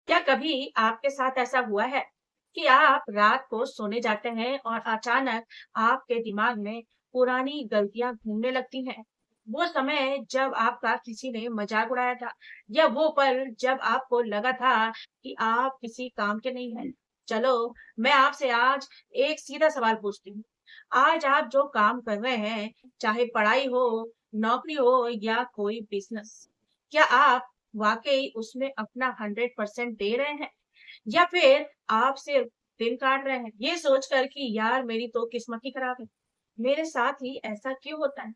क्या कभी आपके साथ ऐसा हुआ है कि आप रात को सोने जाते हैं और अचानक आपके दिमाग में पुरानी गलतियां घूमने लगती हैं? वो समय जब आपका किसी ने मजाक उड़ाया था या वो पल जब आपको लगा था कि आप किसी काम के नहीं हैं? चलो, मैं आपसे आज एक सीधा सवाल पूछती हूँ। आज आप जो काम कर रहे हैं, चाहे पढ़ाई हो, नौकरी हो या कोई बिजनेस, क्या आप वाकई उसमें अपना 100% दे रहे हैं या फिर आप सिर्फ दिन काट रहे हैं ये सोचकर कि यार मेरी तो किस्मत ही खराब है, मेरे साथ ही ऐसा क्यों होता है?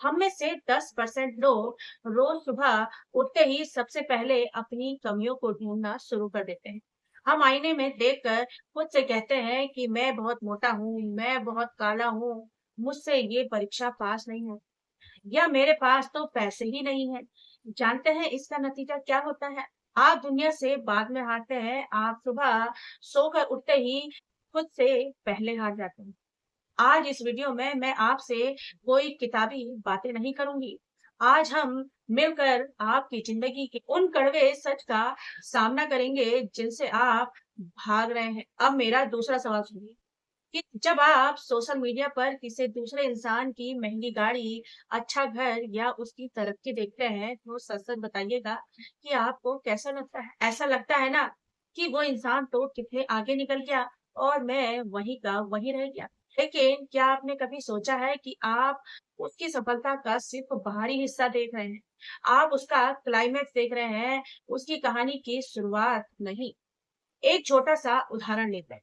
हम में से 10% लोग रोज सुबह उठते ही सबसे पहले अपनी कमियों को ढूंढना शुरू कर देते हैं। हम आईने में देखकर खुद से कहते हैं कि मैं बहुत मोटा हूँ, मैं बहुत काला हूँ, मुझसे ये परीक्षा पास नहीं हो, या मेरे पास तो पैसे ही नहीं है। जानते हैं इसका नतीजा क्या होता है? आप दुनिया से बाद में हारते हैं, आप सुबह सोकर उठते ही खुद से पहले हार जाते हैं। आज इस वीडियो में मैं आपसे कोई किताबी बातें नहीं करूंगी। आज हम मिलकर आपकी जिंदगी के उन कड़वे सच का सामना करेंगे जिनसे आप भाग रहे हैं। अब मेरा दूसरा सवाल सुनिए कि जब आप सोशल मीडिया पर किसी दूसरे इंसान की महंगी गाड़ी, अच्छा घर या उसकी तरक्की देखते हैं, तो सच-सच बताइएगा कि आपको कैसा लगता है? ऐसा लगता है ना कि वो इंसान तो कितने आगे निकल गया और मैं वहीं का वहीं रह गया। लेकिन क्या आपने कभी सोचा है कि आप उसकी सफलता का सिर्फ बाहरी हिस्सा देख रहे हैं? आप उसका क्लाइमेक्स देख रहे हैं, उसकी कहानी की शुरुआत नहीं। एक छोटा-सा उदाहरण लेते हैं।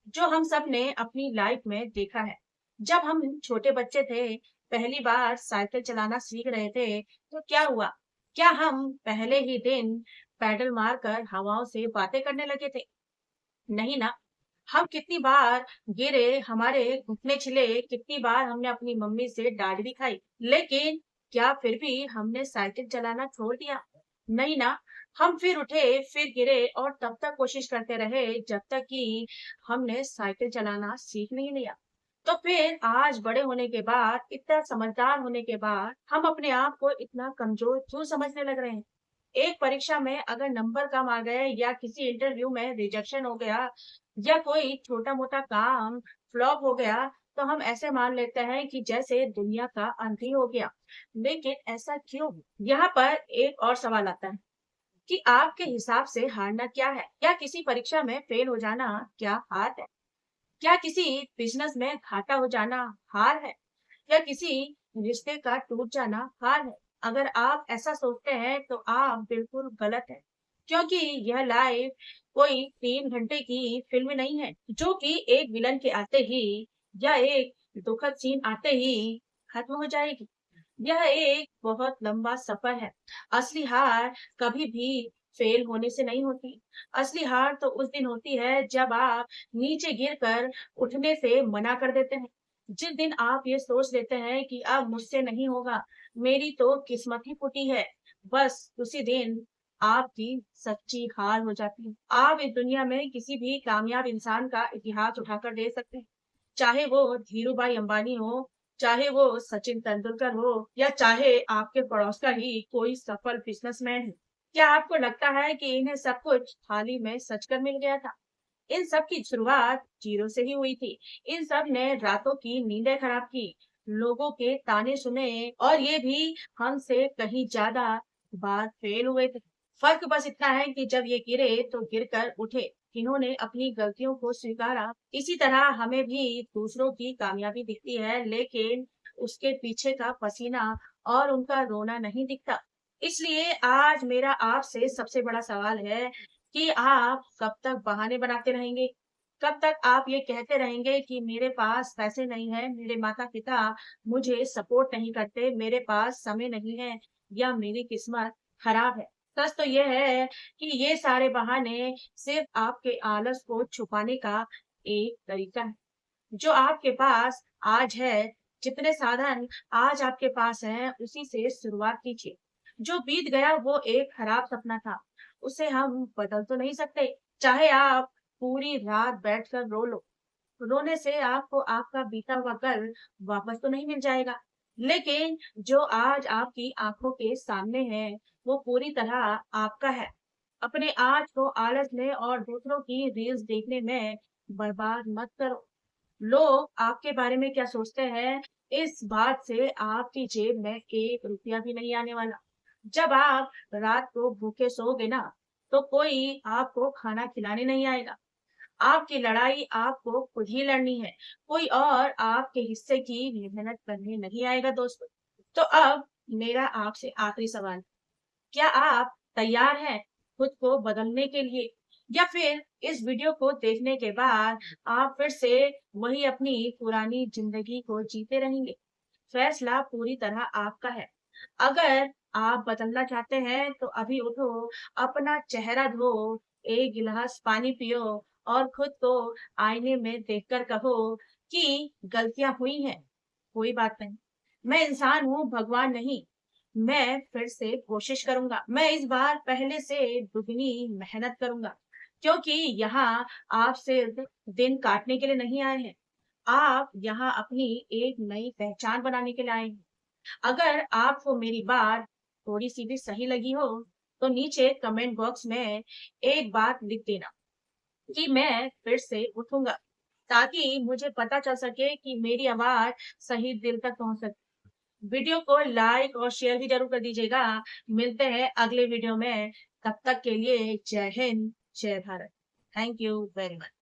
जो हम सब ने अपनी लाइफ में देखा है। जब हम छोटे बच्चे थे, पहली बार साइकिल चलाना सीख रहे थे, तो क्या हुआ? क्या हम पहले ही दिन पैडल मारकर हवाओं से बातें करने लगे थे? नहीं ना। हम कितनी बार गिरे, हमारे घुटने छिले, कितनी बार हमने अपनी मम्मी से डांट भी खाई। लेकिन क्या फिर भी हमने साइकिल चलाना छोड़ दिया? नहीं ना। हम फिर उठे, फिर गिरे और तब तक कोशिश करते रहे जब तक कि हमने साइकिल चलाना सीख नहीं लिया। तो फिर आज बड़े होने के बाद, इतना समझदार होने के बाद, हम अपने आप को इतना कमजोर क्यों समझने लग रहे हैं? एक परीक्षा में अगर नंबर कम आ गए या किसी इंटरव्यू में रिजेक्शन हो गया या कोई छोटा-मोटा काम फ्लॉप हो गया, तो हम ऐसे मान लेते हैं कि जैसे दुनिया का अंत ही हो गया। लेकिन ऐसा क्यों? यहाँ पर एक और सवाल आता है कि आपके हिसाब से हारना क्या है? क्या किसी परीक्षा में फेल हो जाना क्या हार है? क्या किसी बिज़नेस में घाटा हो जाना हार है? या किसी रिश्ते का टूट जाना हार है? अगर आप ऐसा सोचते हैं तो आप बिल्कुल गलत हैं। क्योंकि यह लाइफ कोई 3 घंटे की फ़िल्म नहीं है, जो कि एक विलन के आते ही या एक दुखद सीन आते ही खत्म हो जाएगी। यह एक बहुत लंबा सफ़र है। असली हार कभी भी फेल होने से नहीं होती। असली हार तो उस दिन होती है जब आप नीचे गिरकर उठने से मना कर देते हैं। जिस दिन आप ये सोच लेते हैं कि अब मुझसे नहीं होगा, मेरी तो किस्मत ही फूटी है, बस उसी दिन आपकी सच्ची हार हो जाती है। आप इस दुनिया में किसी भी कामयाब इंसान का इतिहास उठाकर दे सकते हैं। चाहे वो धीरूभाई अंबानी हो, चाहे वो सचिन तेंदुलकर हो या चाहे आपके पड़ोस का ही कोई सफल बिजनेसमैन हो। क्या आपको लगता है कि इन्हें सब कुछ हाल ही में सच कर मिल गया था? इन सब की शुरुआत जीरो से ही हुई थी। इन सब ने रातों की नींदें खराब की, लोगों के ताने सुने और ये भी हमसे कहीं ज्यादा बार फेल हुए थे। फर्क बस इतना है कि जब ये गिरे तो गिरकर उठे, इन्होंने अपनी गलतियों को स्वीकारा। इसी तरह हमें भी दूसरों की कामयाबी दिखती है, लेकिन उसके पीछे का पसीना और उनका रोना नहीं दिखता। इसलिए आज मेरा आपसे सबसे बड़ा सवाल है कि आप कब तक बहाने बनाते रहेंगे? कब तक आप ये कहते रहेंगे कि मेरे पास पैसे नहीं हैं, मेरे माता-पिता मुझे सपोर्ट नहीं करते, मेरे पास समय नहीं है या मेरी किस्मत खराब है? सच तो ये है कि ये सारे बहाने सिर्फ आपके आलस को छुपाने का एक तरीका है। जो आपके पास आज है, जितने साधन आज आपके पास हैं, उसी से शुरुआत कीजिए। जो बीत गया वो एक खराब सपना था, उसे हम बदल तो नहीं सकते। चाहे आप पूरी रात बैठकर रो लो, रोने से आपको आपका बीता हुआ कल वापस तो नहीं मिल जाएगा। लेकिन जो आज आपकी आँखों के सामने है, वो पूरी तरह आपका है। अपने आज को आलस में और दूसरों की रील्स देखने में बर्बाद मत करो। लोग आपके बारे में क्या सोचते हैं, इस बात से आपकी जेब में 1 रुपया भी नहीं आने वाला। जब आप रात को भूखे सोओगे ना, तो कोई आपको खाना खिलाने नहीं आएगा। आपकी लड़ाई आपको खुद ही लड़नी है। कोई और आपके हिस्से की मेहनत करने नहीं आएगा दोस्तों। तो अब मेरा आपसे आखिरी सवाल, क्या आप तैयार हैं खुद को बदलने के लिए, या फिर इस वीडियो को देखने के बाद आप फिर से वही अपनी पुरानी जिंदगी को जीते रहेंगे? फैसला पूरी तरह आपका है। अगर आप बदलना चाहते हैं तो अभी उठो, अपना चेहरा धो, एक गिलास पानी पियो और खुद को आईने में देखकर कहो कि गलतियां हुई हैं, कोई बात नहीं। मैं इंसान हूँ, भगवान नहीं। मैं फिर से कोशिश करूंगा। मैं इस बार पहले से दुगनी मेहनत करूंगा, क्योंकि यहाँ आप सिर्फ दिन काटने के लिए नहीं आए हैं। आप यहाँ अपनी एक नई पहचान बनाने के लिए आए हैं। अगर आपको मेरी बात थोड़ी सी भी सही लगी हो, तो नीचे कमेंट बॉक्स में एक बात लिख देना कि मैं फिर से उठूंगा, ताकि मुझे पता चल सके कि मेरी आवाज सही दिल तक पहुंच सके। वीडियो को लाइक और शेयर भी जरूर कर दीजिएगा। मिलते हैं अगले वीडियो में। तब तक के लिए जय हिंद, जय Bharat. Thank you very much.